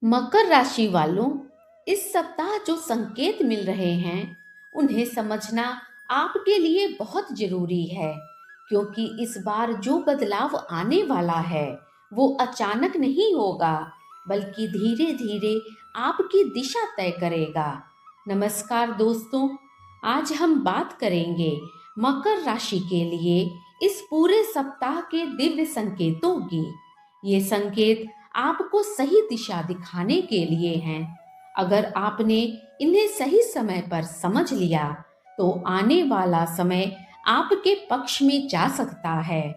मकर राशि वालों, इस सप्ताह जो संकेत मिल रहे हैं उन्हें समझना आपके लिए बहुत जरूरी है, क्योंकि इस बार जो बदलाव आने वाला है वो अचानक नहीं होगा, बल्कि धीरे धीरे आपकी दिशा तय करेगा। नमस्कार दोस्तों, आज हम बात करेंगे मकर राशि के लिए इस पूरे सप्ताह के दिव्य संकेतों की। ये संकेत आपको सही दिशा दिखाने के लिए हैं। अगर आपने इन्हें सही समय पर समझ लिया तो आने वाला समय आपके पक्ष में जा सकता है।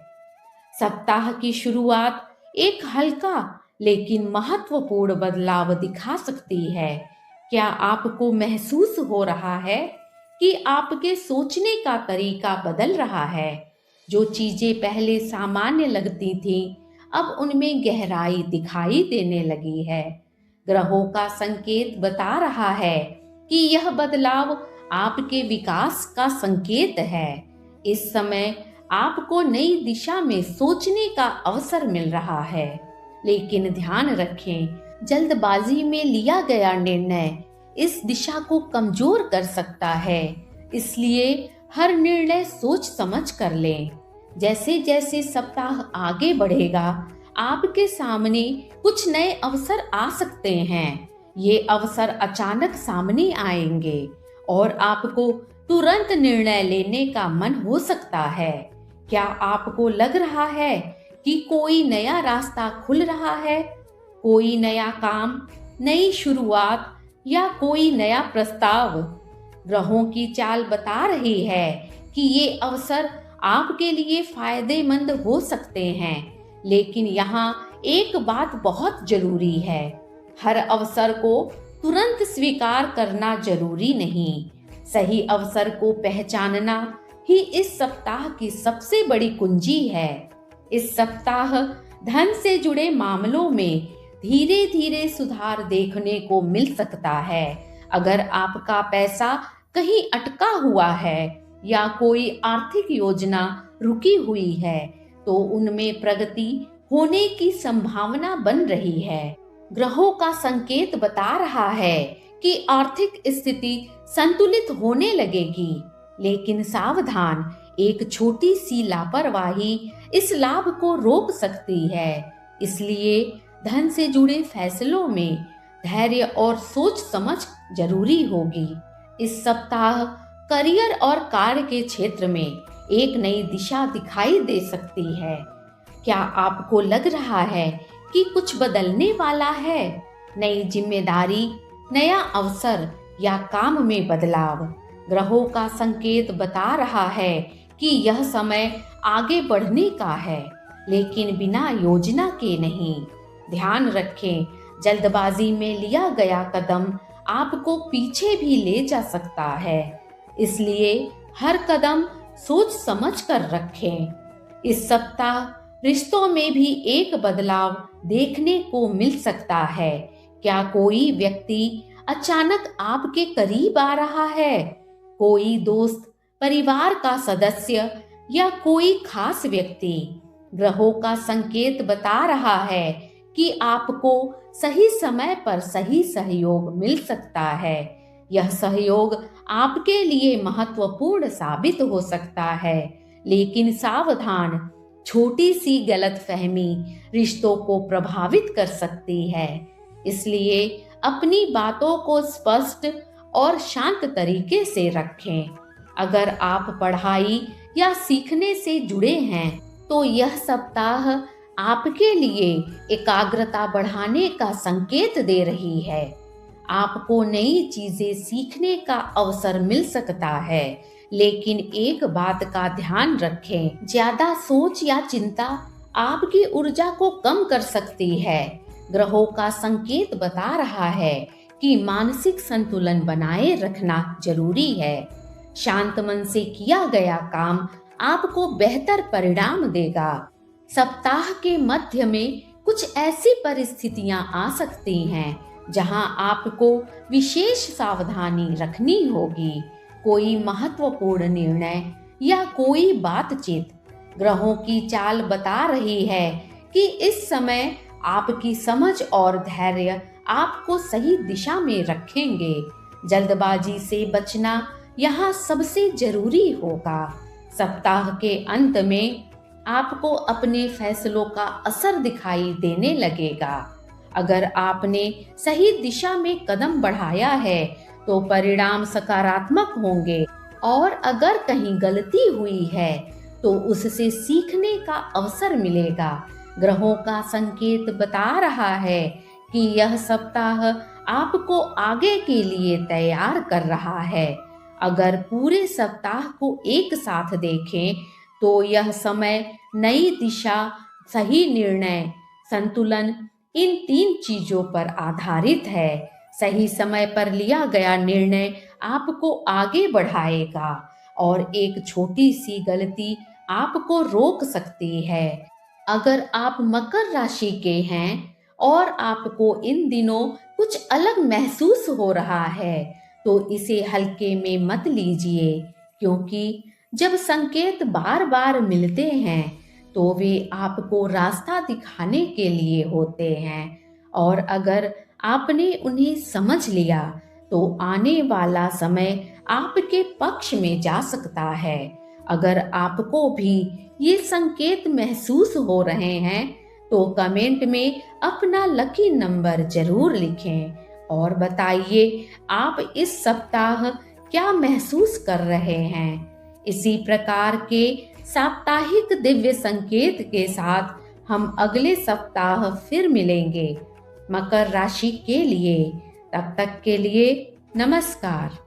सप्ताह की शुरुआत एक हल्का लेकिन महत्वपूर्ण बदलाव दिखा सकती है। क्या आपको महसूस हो रहा है कि आपके सोचने का तरीका बदल रहा है? जो चीजें पहले सामान्य लगती थीं, अब उनमें गहराई दिखाई देने लगी है। ग्रहों का संकेत बता रहा है कि यह बदलाव आपके विकास का संकेत है। इस समय आपको नई दिशा में सोचने का अवसर मिल रहा है, लेकिन ध्यान रखें, जल्दबाजी में लिया गया निर्णय इस दिशा को कमजोर कर सकता है। इसलिए हर निर्णय सोच समझ कर लें। जैसे जैसे सप्ताह आगे बढ़ेगा, आपके सामने कुछ नए अवसर आ सकते हैं। ये अवसर अचानक सामने आएंगे और आपको तुरंत निर्णय लेने का मन हो सकता है। क्या आपको लग रहा है कि कोई नया रास्ता खुल रहा है? कोई नया काम, नई शुरुआत या कोई नया प्रस्ताव? ग्रहों की चाल बता रही है कि ये अवसर आपके लिए फायदेमंद हो सकते हैं, लेकिन यहाँ एक बात बहुत जरूरी है। हर अवसर को तुरंत स्वीकार करना जरूरी नहीं। सही अवसर को पहचानना ही इस सप्ताह की सबसे बड़ी कुंजी है। इस सप्ताह धन से जुड़े मामलों में धीरे धीरे सुधार देखने को मिल सकता है। अगर आपका पैसा कहीं अटका हुआ है या कोई आर्थिक योजना रुकी हुई है, तो उनमें प्रगति होने की संभावना बन रही है। ग्रहों का संकेत बता रहा है कि आर्थिक स्थिति संतुलित होने लगेगी, लेकिन सावधान, एक छोटी सी लापरवाही इस लाभ को रोक सकती है। इसलिए धन से जुड़े फैसलों में धैर्य और सोच समझ जरूरी होगी। इस सप्ताह करियर और कार्य के क्षेत्र में एक नई दिशा दिखाई दे सकती है। क्या आपको लग रहा है कि कुछ बदलने वाला है? नई जिम्मेदारी, नया अवसर या काम में बदलाव? ग्रहों का संकेत बता रहा है कि यह समय आगे बढ़ने का है, लेकिन बिना योजना के नहीं। ध्यान रखें, जल्दबाजी में लिया गया कदम आपको पीछे भी ले जा सकता है। इसलिए हर कदम सोच समझ कर रखें। इस सप्ताह रिश्तों में भी एक बदलाव देखने को मिल सकता है। क्या कोई व्यक्ति अचानक आपके करीब आ रहा है? कोई दोस्त, परिवार का सदस्य या कोई खास व्यक्ति? ग्रहों का संकेत बता रहा है कि आपको सही समय पर सही सहयोग मिल सकता है। यह सहयोग आपके लिए महत्वपूर्ण साबित हो सकता है, लेकिन सावधान, छोटी सी गलतफहमी रिश्तों को प्रभावित कर सकती है। इसलिए अपनी बातों को स्पष्ट और शांत तरीके से रखें। अगर आप पढ़ाई या सीखने से जुड़े हैं, तो यह सप्ताह आपके लिए एकाग्रता बढ़ाने का संकेत दे रही है। आपको नई चीजें सीखने का अवसर मिल सकता है, लेकिन एक बात का ध्यान रखें, ज्यादा सोच या चिंता आपकी ऊर्जा को कम कर सकती है। ग्रहों का संकेत बता रहा है कि मानसिक संतुलन बनाए रखना जरूरी है। शांत मन से किया गया काम आपको बेहतर परिणाम देगा। सप्ताह के मध्य में कुछ ऐसी परिस्थितियां आ सकती हैं जहां आपको विशेष सावधानी रखनी होगी। कोई महत्वपूर्ण निर्णय या कोई बातचीत, ग्रहों की चाल बता रही है कि इस समय आपकी समझ और धैर्य आपको सही दिशा में रखेंगे। जल्दबाजी से बचना यहाँ सबसे जरूरी होगा। सप्ताह के अंत में आपको अपने फैसलों का असर दिखाई देने लगेगा। अगर आपने सही दिशा में कदम बढ़ाया है तो परिणाम सकारात्मक होंगे, और अगर कहीं गलती हुई है तो उससे सीखने का अवसर मिलेगा। ग्रहों का संकेत बता रहा है कि यह सप्ताह आपको आगे के लिए तैयार कर रहा है। अगर पूरे सप्ताह को एक साथ देखें तो यह समय नई दिशा, सही निर्णय, संतुलन, इन 3 चीजों पर आधारित है। सही समय पर लिया गया निर्णय आपको आगे बढ़ाएगा और एक छोटी सी गलती आपको रोक सकती है। अगर आप मकर राशि के हैं और आपको इन दिनों कुछ अलग महसूस हो रहा है तो इसे हल्के में मत लीजिए, क्योंकि जब संकेत बार बार मिलते हैं तो वे आपको रास्ता दिखाने के लिए होते हैं, और अगर आपने उन्हें समझ लिया तो आने वाला समय आपके पक्ष में जा सकता है। अगर आपको भी ये संकेत महसूस हो रहे हैं तो कमेंट में अपना लकी नंबर जरूर लिखें और बताइए आप इस सप्ताह क्या महसूस कर रहे हैं। इसी प्रकार के साप्ताहिक दिव्य संकेत के साथ हम अगले सप्ताह फिर मिलेंगे मकर राशि के लिए। तब तक के लिए नमस्कार।